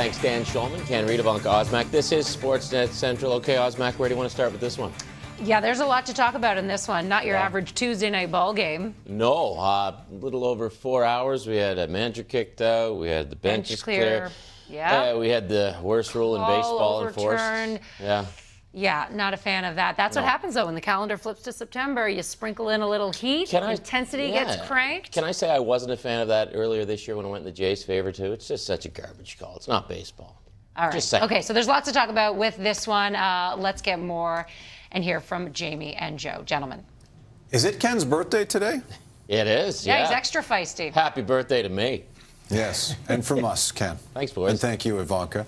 Thanks, Dan Schulman, Ken Reed, Ivanka Osmak. This is Sportsnet Central. Okay, Osmak, where do you want to start with this one? Yeah, there's a lot to talk about in this one. Not your average Tuesday night ball game. No, a little over 4 hours. We had a manager kicked out. We had the benches clear. Yeah. We had the worst rule in baseball enforced. Yeah, not a fan of that. That's what happens, though, when the calendar flips to September. You sprinkle in a little heat, intensity gets cranked. Can I say I wasn't a fan of that earlier this year when I went in the Jays' favor, too? It's just such a garbage call. It's not baseball. All right. Okay, so there's lots to talk about with this one. Let's get more and hear from Jamie and Joe. Gentlemen. Is it Ken's birthday today? It is, yeah. He's extra feisty. Happy birthday to me. Yes, and from us, Ken. Thanks, boys. And thank you, Ivanka.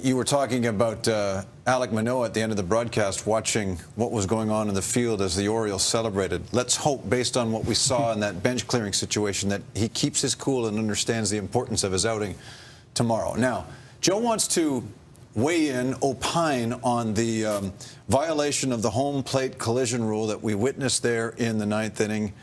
You were talking about Alek Manoah at the end of the broadcast, watching what was going on in the field as the Orioles celebrated. Let's hope, based on what we saw in that bench clearing situation, that he keeps his cool and understands the importance of his outing tomorrow. Now, Joe wants to weigh in, opine on the violation of the home plate collision rule that we witnessed there in the ninth inning.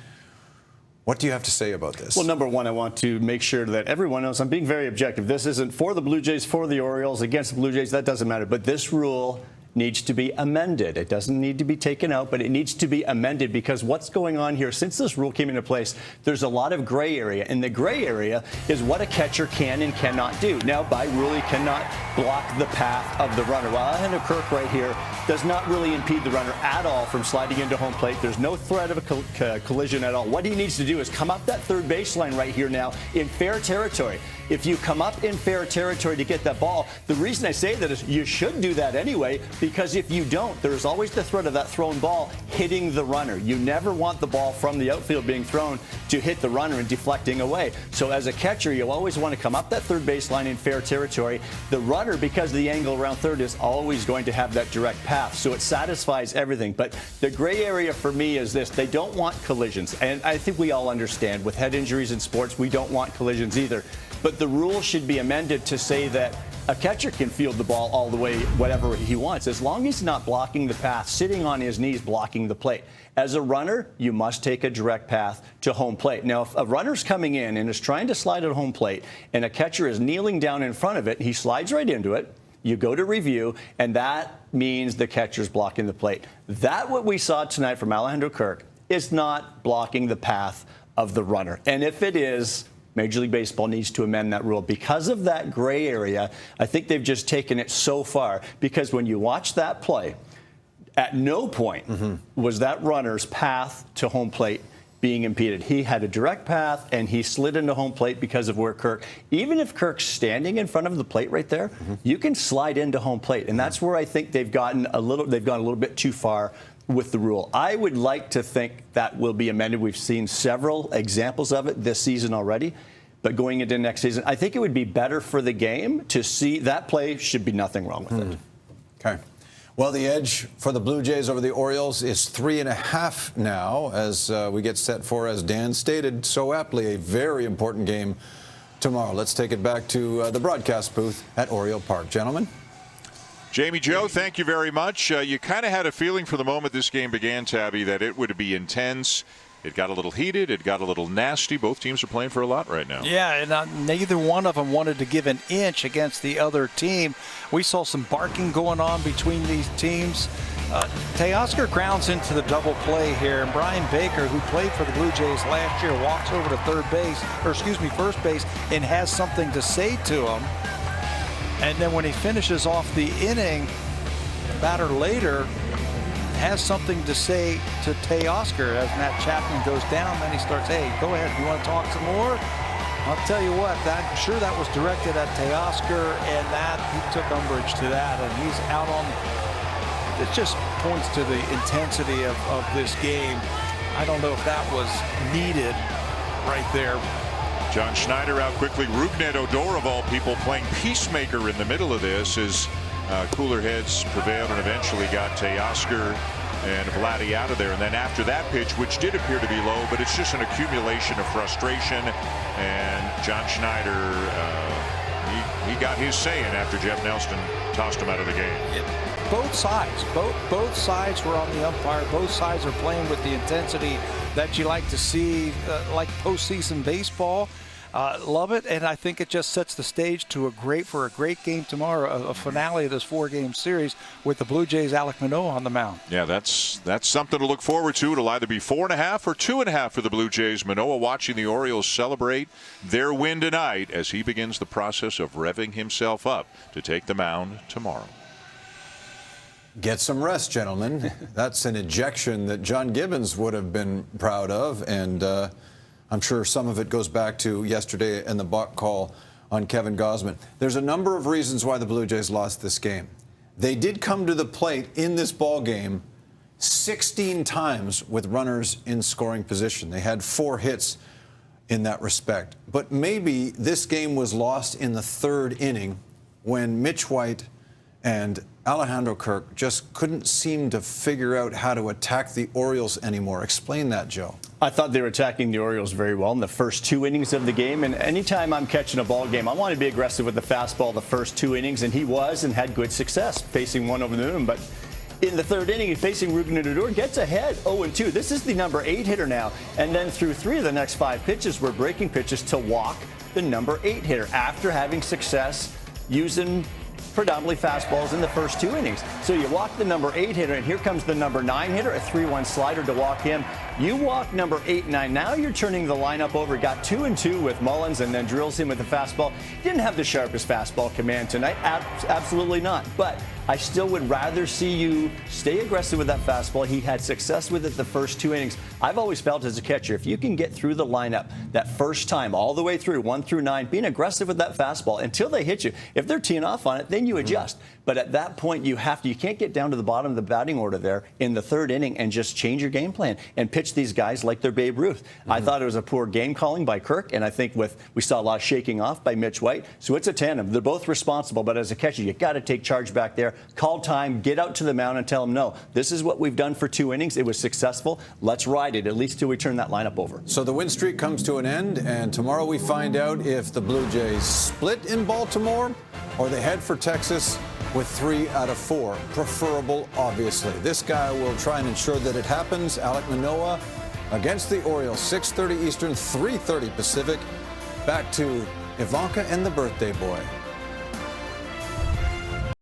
What do you have to say about this? Well, number one, I want to make sure that everyone knows I'm being very objective. This isn't for the Blue Jays, for the Orioles, against the Blue Jays. That doesn't matter. But this rule needs to be amended. It doesn't need to be taken out, but it needs to be amended, because what's going on here, since this rule came into place, there's a lot of gray area. And the gray area is what a catcher can and cannot do. Now, by rule, he cannot block the path of the runner. Well, Alejandro Kirk right here does not really impede the runner at all from sliding into home plate. There's no threat of a collision at all. What he needs to do is come up that third baseline right here now in fair territory. If you come up in fair territory to get that ball, the reason I say that is you should do that anyway, because if you don't, there's always the threat of that thrown ball hitting the runner. You never want the ball from the outfield being thrown to hit the runner and deflecting away. So as a catcher, you'll always want to come up that third baseline in fair territory. The runner, because of the angle around third, is always going to have that direct path. So it satisfies everything. But the gray area for me is this. They don't want collisions. And I think we all understand with head injuries in sports, we don't want collisions either. But the rule should be amended to say that a catcher can field the ball all the way, whatever he wants, as long as he's not blocking the path, sitting on his knees, blocking the plate. As a runner, you must take a direct path to home plate. Now, if a runner's coming in and is trying to slide at home plate, and a catcher is kneeling down in front of it, he slides right into it. You go to review, and that means the catcher's blocking the plate. That, what we saw tonight from Alejandro Kirk, is not blocking the path of the runner. And if it is, Major League Baseball needs to amend that rule. Because of that gray area, I think they've just taken it so far. Because when you watch that play, at no point was that runner's path to home plate being impeded. He had a direct path, and he slid into home plate because of where Kirk. Even if Kirk's standing in front of the plate right there, you can slide into home plate, and that's where I think they've gone a little bit too far with the rule. I would like to think that will be amended. We've seen several examples of it this season already, but going into next season, I think it would be better for the game to see that play. Should be nothing wrong with it. Okay. Well, the edge for the Blue Jays over the Orioles is 3.5 now, as we get set for, as Dan stated so aptly, a very important game tomorrow. Let's take it back to the broadcast booth at Oriole Park. Gentlemen. Jamie, Joe, thank you very much. You kind of had a feeling for the moment this game began, Tabby, that it would be intense. It got a little heated. It got a little nasty. Both teams are playing for a lot right now. Yeah, and neither one of them wanted to give an inch against the other team. We saw some barking going on between these teams. Teoscar grounds into the double play here, and Brian Baker, who played for the Blue Jays last year, walks over to first base, and has something to say to him. And then when he finishes off the inning, a batter later has something to say to Teoscar as Matt Chapman goes down. Then he starts, hey, go ahead, you want to talk some more? I'll tell you what, I'm sure that was directed at Teoscar, and that he took umbrage to that, and he's out on. It just points to the intensity of this game. I don't know if that was needed right there. John Schneider out quickly. Rougned Odor, of all people, playing peacemaker in the middle of this as cooler heads prevailed and eventually got Teoscar and Vladdy out of there. And then after that pitch, which did appear to be low, but it's just an accumulation of frustration. And John Schneider, he got his say in after Jeff Nelson tossed him out of the game. Both sides, both sides were on the umpire. Both sides are playing with the intensity that you like to see, like postseason baseball. Love it, and I think it just sets the stage to for a great game tomorrow, a finale of this 4-game series with the Blue Jays' Alek Manoah on the mound. Yeah, that's something to look forward to. It'll either be 4.5 or 2.5 for the Blue Jays. Manoah watching the Orioles celebrate their win tonight as he begins the process of revving himself up to take the mound tomorrow. Get some rest, gentlemen. That's an ejection that John Gibbons would have been proud of, and I'm sure some of it goes back to yesterday and the balk call on Kevin Gausman. There's a number of reasons why the Blue Jays lost this game. They did come to the plate in this ball game 16 times with runners in scoring position. They had 4 hits in that respect. But maybe this game was lost in the 3rd inning when Mitch White and Alejandro Kirk just couldn't seem to figure out how to attack the Orioles anymore. Explain that, Joe. I thought they were attacking the Orioles very well in the first 2 innings of the game. And anytime I'm catching a ball game, I want to be aggressive with the fastball the first 2 innings. And he was and had good success facing one over the moon. But in the 3rd inning, facing Ruben Odor, gets ahead 0-2. This is the number 8 hitter now. And then through 3 of the next 5 pitches were breaking pitches to walk the number 8 hitter after having success using predominantly fastballs in the first 2 innings. So you walk the number 8 hitter, and here comes the number 9 hitter, a 3-1 slider to walk him. You walk number 8 and 9. Now you're turning the lineup over. Got 2-2 with Mullins and then drills him with the fastball. Didn't have the sharpest fastball command tonight. Absolutely not. But I still would rather see you stay aggressive with that fastball. He had success with it the first 2 innings. I've always felt as a catcher, if you can get through the lineup that first time all the way through 1 through 9, being aggressive with that fastball until they hit you. If they're teeing off on it, then you adjust. But at that point, you can't get down to the bottom of the batting order there in the 3rd inning and just change your game plan and pitch these guys like they're Babe Ruth. I thought it was a poor game calling by Kirk, and I think we saw a lot of shaking off by Mitch White. So it's a tandem. They're both responsible, but as a catcher, you got to take charge back there, call time, get out to the mound and tell them, no, this is what we've done for 2 innings. It was successful. Let's ride it, at least till we turn that lineup over. So the win streak comes to an end, and tomorrow we find out if the Blue Jays split in Baltimore or they head for Texas with 3 out of 4. Preferable, obviously. This guy will try and ensure that it happens. Alek Manoah against the Orioles, 6:30 Eastern, 3:30 Pacific. Back to Ivanka and the birthday boy.